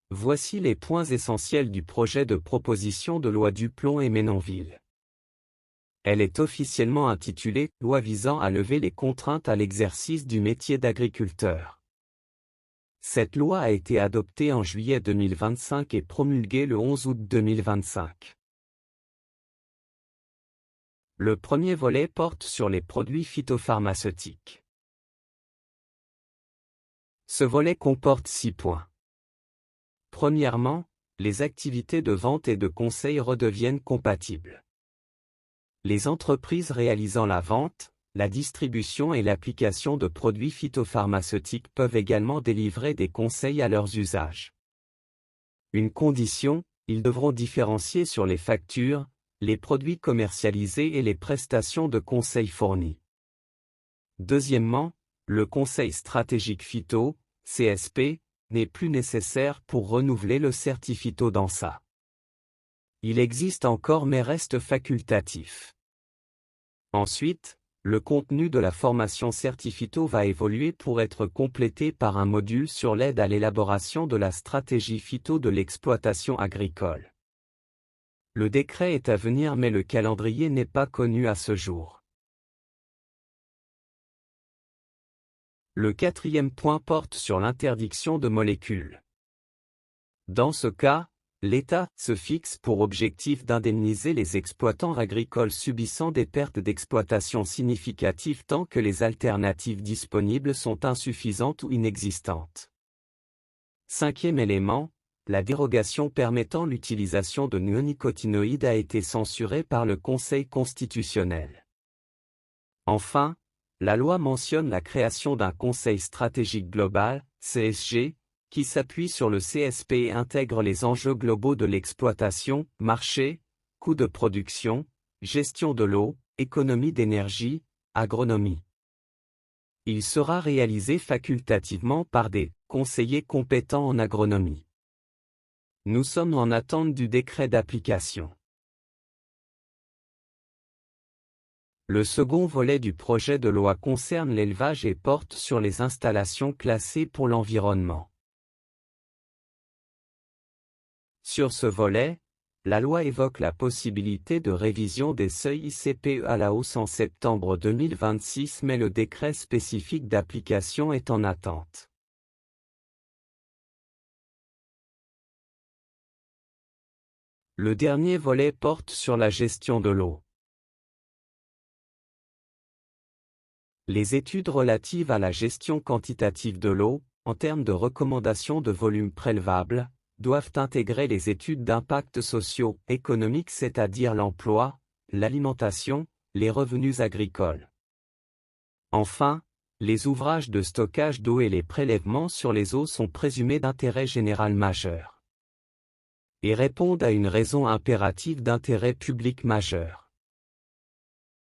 Voici les points essentiels du projet de proposition de loi Duplon et Menonville. Elle est officiellement intitulée « Loi visant à lever les contraintes à l'exercice du métier d'agriculteur ». Cette loi a été adoptée en juillet 2025 et promulguée le 11 août 2025. Le premier volet porte sur les produits phytopharmaceutiques. Ce volet comporte 6 points. Premièrement, les activités de vente et de conseil redeviennent compatibles. Les entreprises réalisant la vente, la distribution et l'application de produits phytopharmaceutiques peuvent également délivrer des conseils à leurs usages. Une condition, ils devront différencier sur les factures, les produits commercialisés et les prestations de conseil fournies. Deuxièmement, le conseil stratégique phyto, CSP, n'est plus nécessaire pour renouveler le certificat d'ANSA. Il existe encore mais reste facultatif. Ensuite, le contenu de la formation certificat va évoluer pour être complété par un module sur l'aide à l'élaboration de la stratégie phyto de l'exploitation agricole. Le décret est à venir mais le calendrier n'est pas connu à ce jour. Le quatrième point porte sur l'interdiction de molécules. Dans ce cas, l'État se fixe pour objectif d'indemniser les exploitants agricoles subissant des pertes d'exploitation significatives tant que les alternatives disponibles sont insuffisantes ou inexistantes. Cinquième élément, la dérogation permettant l'utilisation de néonicotinoïdes a été censurée par le Conseil constitutionnel. Enfin, la loi mentionne la création d'un Conseil stratégique global, CSG, qui s'appuie sur le CSP et intègre les enjeux globaux de l'exploitation, marché, coûts de production, gestion de l'eau, économie d'énergie, agronomie. Il sera réalisé facultativement par des conseillers compétents en agronomie. Nous sommes en attente du décret d'application. Le second volet du projet de loi concerne l'élevage et porte sur les installations classées pour l'environnement. Sur ce volet, la loi évoque la possibilité de révision des seuils ICPE à la hausse en septembre 2026 mais le décret spécifique d'application est en attente. Le dernier volet porte sur la gestion de l'eau. Les études relatives à la gestion quantitative de l'eau, en termes de recommandations de volume prélevable, doivent intégrer les études d'impact socio-économique, c'est-à-dire l'emploi, l'alimentation, les revenus agricoles. Enfin, les ouvrages de stockage d'eau et les prélèvements sur les eaux sont présumés d'intérêt général majeur et répondent à une raison impérative d'intérêt public majeur.